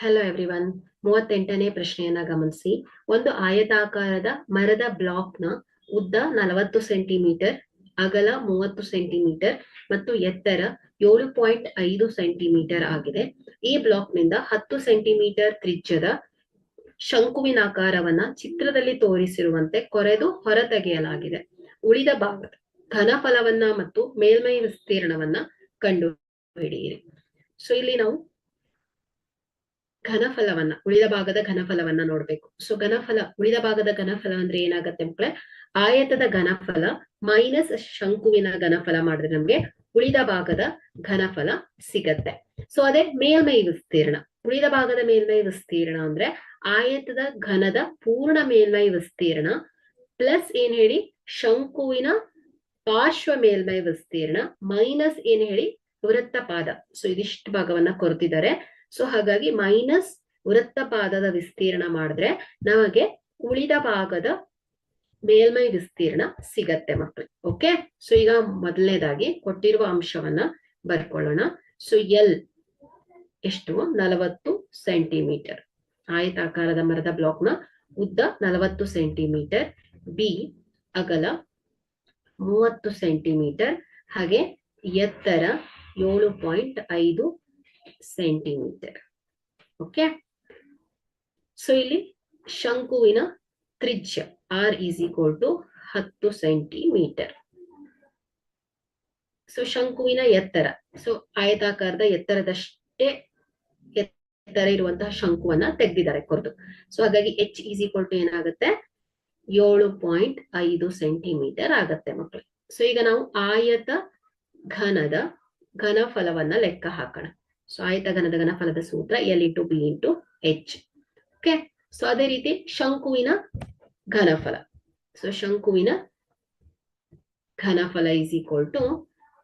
Hello everyone. 38ನೇ ಪ್ರಶ್ನೆಯನ್ನ ಗಮನಿಸಿ. ಒಂದು ಆಯತಾಕಾರದ ಮರದ ಬ್ಲಾಕ್ನ ಉದ್ದ 40 ಸೆಂಟಿಮೀಟರ್, ಅಗಲ 30 ಸೆಂಟಿಮೀಟರ್ ಮತ್ತು ಎತ್ತರ 7.5 ಸೆಂಟಿಮೀಟರ್ ಆಗಿದೆ. ಈ ಬ್ಲಾಕ್ನಿಂದ 10 ಸೆಂಟಿಮೀಟರ್ ತ್ರಿಜ್ಯದ ಶಂಕುವಿನಾಕಾರವನ್ನ ಚಿತ್ರದಲ್ಲಿ ತೋರಿಸಿರುವಂತೆ ಕೊರೆದು ಹೊರತೆಗೆಯಲಾಗಿದೆ. ಉಳಿದ ಭಾಗದ ಘನಫಲವನ್ನ ಮತ್ತು ಮೇಲ್ಮೈ ವಿಸ್ತೀರ್ಣವನ್ನ ಕಂಡು ಹಿಡಿಯಿರಿ. ಸೊ ಇಲ್ಲಿ ನಾವು ಘನಫಲವನ್ನ, ಉಳಿದ ಭಾಗದ ಘನಫಲವನ್ನ ನೋಡ್ಬೇಕು. ಸೊ ಉಳಿದ ಭಾಗದ ಘನಫಲ ಅಂದ್ರೆ ಏನಾಗತ್ತೆ ಮಕ್ಕಳೇ? ಆಯತದ ಘನಫಲ ಮೈನಸ್ ಶಂಕುವಿನ ಘನಫಲ ಮಾಡಿದ್ರೆ ನಮ್ಗೆ ಉಳಿದ ಭಾಗದ ಘನಫಲ ಸಿಗತ್ತೆ. ಸೊ ಅದೇ ಮೇಲ್ಮೈ ವಿಸ್ತೀರ್ಣ. ಉಳಿದ ಭಾಗದ ಮೇಲ್ಮೈ ವಿಸ್ತೀರ್ಣ ಅಂದ್ರೆ ಆಯತದ ಘನದ ಪೂರ್ಣ ಮೇಲ್ಮೈ ವಿಸ್ತೀರ್ಣ ಪ್ಲಸ್ ಏನ್ ಹೇಳಿ ಶಂಕುವಿನ ಪಾರ್ಶ್ವ ಮೇಲ್ಮೈ ವಿಸ್ತೀರ್ಣ ಮೈನಸ್ ಏನ್ ಹೇಳಿ ವೃತ್ತಪಾದ. ಸೊ ಇದಿಷ್ಟು ಭಾಗವನ್ನ ಕೊರ್ತಿದ್ದಾರೆ. ಸೊ ಹಾಗಾಗಿ ಮೈನಸ್ ವೃತ್ತಪಾದದ ವಿಸ್ತೀರ್ಣ ಮಾಡಿದ್ರೆ ನಮಗೆ ಉಳಿದ ಭಾಗದ ಮೇಲ್ಮೈ ವಿಸ್ತೀರ್ಣ ಸಿಗತ್ತೆ ಮಕ್ಕಳು. ಓಕೆ. ಸೊ ಈಗ ಮೊದಲನೇದಾಗಿ ಕೊಟ್ಟಿರುವ ಅಂಶವನ್ನ ಬರ್ಕೊಳ್ಳೋಣ. ಸೊ ಎಲ್ ಎಷ್ಟು? 40 ಸೆಂಟಿಮೀಟರ್. ಆಯತಾಕಾರದ ಮರದ ಬ್ಲಾಕ್ನ ಉದ್ದ 40 ಸೆಂಟಿಮೀಟರ್, ಬಿ ಅಗಲ 30 ಸೆಂಟಿಮೀಟರ್, ಹಾಗೆ ಎತ್ತರ 7.5 ಸೆಂಟಿಮೀಟರ್. ಓಕೆ. ಸೊ ಇಲ್ಲಿ ಶಂಕುವಿನ ತ್ರಿಜ್ಯ r is equal to 10 centimetre. So ಶಂಕುವಿನ ಎತ್ತರ, ಸೊ ಆಯತಾಕಾರದ ಎತ್ತರದಷ್ಟೇ ಎತ್ತರ ಇರುವಂತಹ ಶಂಕುವನ್ನ ತೆಗೆದಿದ್ದಾರೆ ಕೊರೆದು. ಸೊ ಹಾಗಾಗಿ ಎಚ್ ಈಸ್ ಈಕ್ವಲ್ ಟು ಏನಾಗುತ್ತೆ? 7.5 ಸೆಂಟಿಮೀಟರ್ ಆಗತ್ತೆ ಮಕ್ಕಳು. ಸೊ ಈಗ ನಾವು ಆಯತ ಘನದ ಘನಫಲವನ್ನ ಲೆಕ್ಕ ಹಾಕೋಣ. ಸೊ ಆಯತ ಘನದ ಘನಫಲದ ಸೂತ್ರ l into b into h. Okay. So ಅದೇ ರೀತಿ ಶಂಕುವಿನ ಘನಫಲ. ಸೊ ಶಂಕುವಿನ ಘನಫಲ is equal to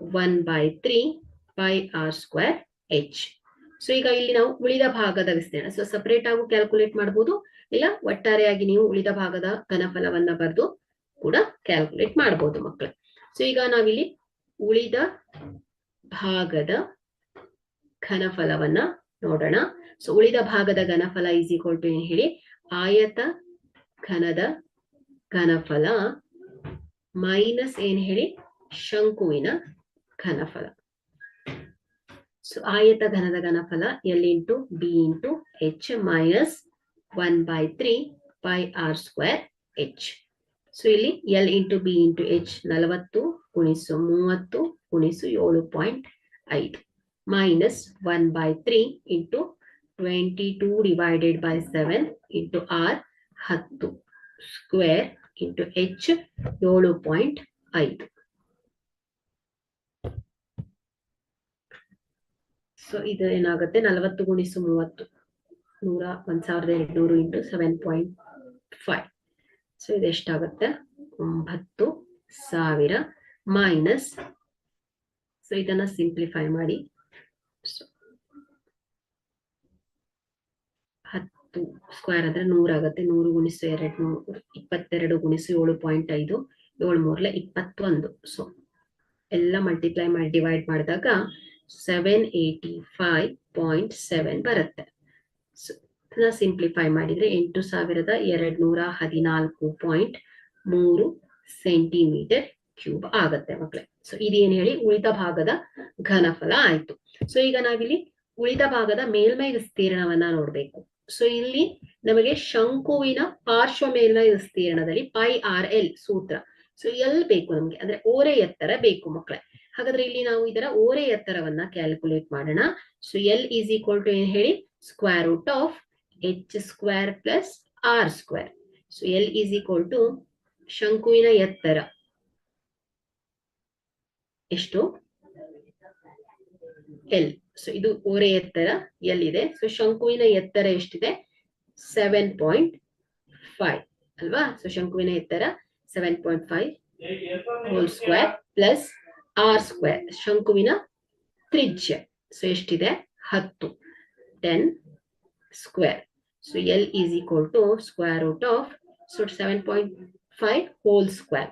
1/3 pi R square h. So ಈಗ ಇಲ್ಲಿ ನಾವು ಉಳಿದ ಭಾಗದ ವಿಸ್ತೀರ್ಣ, ಸೊ ಸಪರೇಟ್ ಆಗಿ ಕ್ಯಾಲ್ಕುಲೇಟ್ ಮಾಡಬಹುದು, ಇಲ್ಲ ಒಟ್ಟಾರೆಯಾಗಿ ನೀವು ಉಳಿದ ಭಾಗದ ಘನಫಲವನ್ನ ಬರೆದು ಕೂಡ ಕ್ಯಾಲ್ಕುಲೇಟ್ ಮಾಡಬಹುದು ಮಕ್ಕಳು. ಸೊ ಈಗ ನಾವಿಲ್ಲಿ ಉಳಿದ ಭಾಗದ ಘನಫಲವನ್ನ ನೋಡೋಣ. ಸೊ ಉಳಿದ ಭಾಗದ ಘನಫಲ ಈಸ್ ಈಕ್ವಲ್ ಟು ಏನ್ ಹೇಳಿ? ಆಯತ ಘನದ ಘನಫಲ ಮೈನಸ್ ಏನ್ ಹೇಳಿ? ಶಂಕುವಿನ ಘನಫಲ. ಸೊ ಆಯತ ಘನದ ಘನಫಲ l into b into h minus 1/3 pi R square h. So ಇಲ್ಲಿ l into b into h 40 ಗುಣಿಸು 30 ಗುಣಿಸು 7.5 minus 1/3 into 22 divided by 7 into r 10 square into H 7.5. So ಇದು ಏನಾಗುತ್ತೆ? 40 ಗುಣಿಸು 30 1200 ಇಂಟು 7.5. ಸೊ ಇದು ಎಷ್ಟಾಗುತ್ತೆ? 9000 ಮೈನಸ್, ಸೊ ಇದನ್ನ ಸಿಂಪ್ಲಿಫೈ ಮಾಡಿ 10 ಸ್ಕ್ವೇರ್ ಅಂದ್ರೆ 100 ಆಗುತ್ತೆ. 100 ಗುಣಿಸು 2 22 ಗುಣಿಸು 7.5 7 21. ಸೊ ಎಲ್ಲ ಮಲ್ಟಿಪ್ಲೈ ಮಾಡಿ ಡಿವೈಡ್ ಮಾಡಿದಾಗ 785.7 ಬರುತ್ತೆ. ಸೊ ಸಿಂಪ್ಲಿಫೈ ಮಾಡಿದ್ರೆ 8214.3 ಸೆಂಟಿಮೀಟರ್ ಕ್ಯೂಬ್ ಆಗತ್ತೆ ಮಕ್ಕಳೇ. ಸೊ ಇದೇನ್ ಹೇಳಿ? ಉಳಿದ ಭಾಗದ ಘನಫಲ ಆಯ್ತು. ಸೊ ಈಗ ನಾವಿಲ್ಲಿ ಉಳಿದ ಭಾಗದ ಮೇಲ್ಮೈ ವಿಸ್ತೀರ್ಣವನ್ನ ನೋಡ್ಬೇಕು. ಸೊ ಇಲ್ಲಿ ನಮಗೆ ಶಂಕುವಿನ ಪಾರ್ಶ್ವ ಮೇಲ್ಮೈ ವಿಸ್ತೀರ್ಣದಲ್ಲಿ ಪೈ ಆರ್ ಎಲ್ ಸೂತ್ರ. ಸೊ ಎಲ್ ಬೇಕು ನಮ್ಗೆ, ಅಂದ್ರೆ ಓರೆ ಎತ್ತರ ಬೇಕು ಮಕ್ಕಳೇ. ಹಾಗಾದ್ರೆ ಇಲ್ಲಿ ನಾವು ಇದರ ಓರೆ ಎತ್ತರವನ್ನ ಕ್ಯಾಲ್ಕುಲೇಟ್ ಮಾಡೋಣ. So l is equal to ಏನ್ ಹೇಳಿ? Square root of h square plus r square. So l is equal to ಶಂಕುವಿನ ಎತ್ತರ ಎಷ್ಟು? ಎಲ್. ಸೊ ಇದು ಓರೆ ಎತ್ತರ ಎಲ್ ಇದೆ. ಸೊ ಶಂಕುವಿನ ಎತ್ತರ ಎಷ್ಟಿದೆ? 7.5 ಅಲ್ವಾ? ಸೊ ಶಂಕುವಿನ ಎತ್ತರ 7.5 whole square plus r square ಶಂಕುವಿನ ತ್ರಿಜ್ಯ. ಸೊ ಎಷ್ಟಿದೆ? 10 square. So l is equal to square root of 7.5 whole square.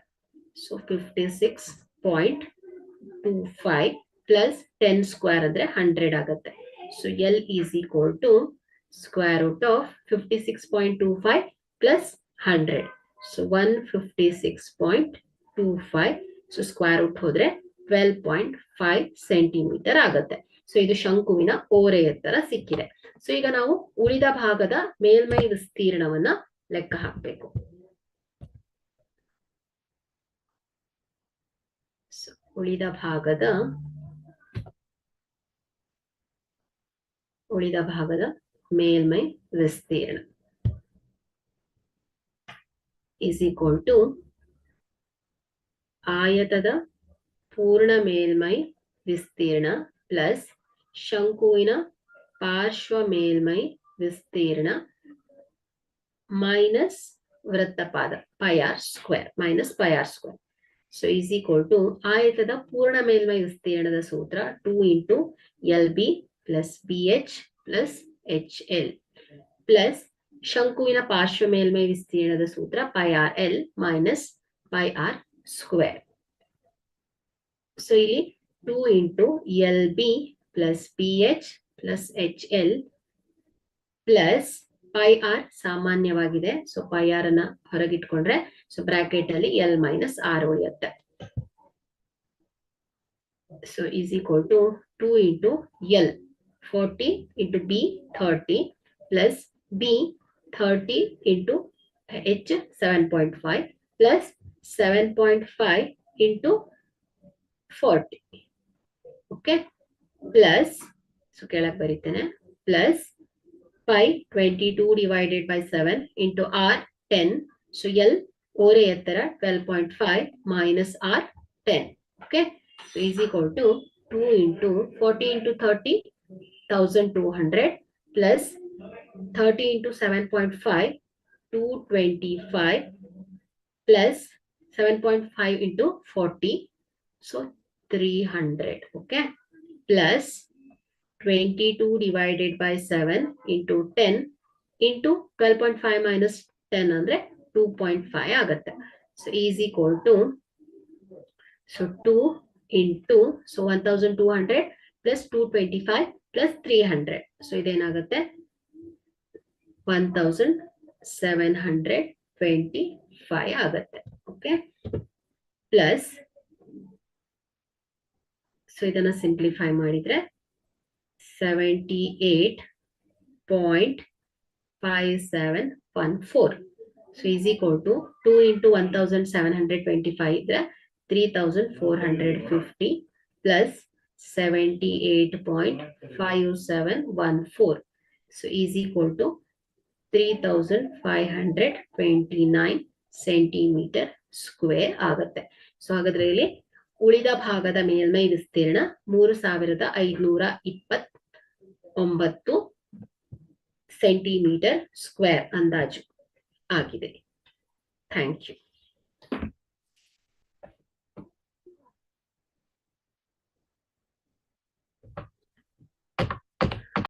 So 56.25 plus 10 square ಅಂದ್ರೆ 100 ಆಗುತ್ತೆ. So l is equal to square root of 56.25 plus 100. So 156.25. So square root ಹೋದ್ರೆ 12.5 centimetre ಆಗುತ್ತೆ. So ಇದು ಶಂಕುವಿನ ಓರೆ ಎತ್ತರ ಸಿಕ್ಕಿದೆ. ಸೊ ಈಗ ನಾವು ಉಳಿದ ಭಾಗದ ಮೇಲ್ಮೈ ವಿಸ್ತೀರ್ಣವನ್ನ ಲೆಕ್ಕ ಹಾಕಬೇಕು. ಉಳಿದ ಭಾಗದ ಮೇಲ್ಮೈ ವಿಸ್ತೀರ್ಣ ಇಸ್ ಈಕ್ವಲ್ ಟು ಆಯತದ ಪೂರ್ಣ ಮೇಲ್ಮೈ ವಿಸ್ತೀರ್ಣ ಪ್ಲಸ್ ಶಂಕುವಿನ ಪಾರ್ಶ್ವ ಮೇಲ್ಮೈ ವಿಸ್ತೀರ್ಣ ಮೈನಸ್ ವೃತ್ತಪಾದ pi R square minus pi R square. So is equal to ಆಯತದ ಪೂರ್ಣ ಮೇಲ್ಮೈ ವಿಸ್ತೀರ್ಣದ ಸೂತ್ರ 2 into L B plus B H plus H L plus ಶಂಕುವಿನ ಪಾರ್ಶ್ವ ಮೇಲ್ಮೈ ವಿಸ್ತೀರ್ಣದ ಸೂತ್ರ pi R L minus pi R square. So ಇಲ್ಲಿ 2 into L B plus B H plus H L plus pi R ಸಾಮಾನ್ಯವಾಗಿದೆ. ಸೊ ಪೈ ಆರ್ ಅನ್ನ ಹೊರಗಿಟ್ಕೊಂಡ್ರೆ so bracket ಅಲ್ಲಿ ಎಲ್ ಮೈನಸ್ ಆರ್ ಉಳಿಯುತ್ತೆ. So is equal to 2 into L 40 into B 30 plus B 30 into H 7.5 plus 7.5 into 40. Okay plus so ಕೆಳಗೆ ಬರೀತೇನೆ plus pi 22 divided by 7 into r 10. So L ಓರೆ ಎತ್ತರ 12.5 minus r 10. Okay. So is equal to 2 into 40 into 30 1200 plus 30 into 7.5 225 plus 7.5 into 40. So 300. Okay. Plus 22 divided by 7 into 10 into 12.5 minus 10 ಅಂದ್ರೆ 2.5 ಆಗುತ್ತೆ. So is equal to so 2 into so 1200 plus 225 plus 300. So ಇದೇನಾಗುತ್ತೆ 1725 ಆಗುತ್ತೆ. Okay plus so ಇದನ್ನ simplify ಮಾಡಿದ್ರೆ 78.5714. So is equal to 2 into 1725 ಇದ್ರೆ 3450 plus 78.5714. So is equal to 3529 centimeter square ಆಗುತ್ತೆ. So ಹಾಗಾದ್ರೆ ಇಲ್ಲಿ ಉಳಿದ ಭಾಗದ ಮೇಲ್ಮೈ ವಿಸ್ತೀರ್ಣ 3529 ಸೆಂಟಿಮೀಟರ್ ಸ್ಕ್ವೇರ್ ಅಂದಾಜು ಆಗಿದೆ. Thank you.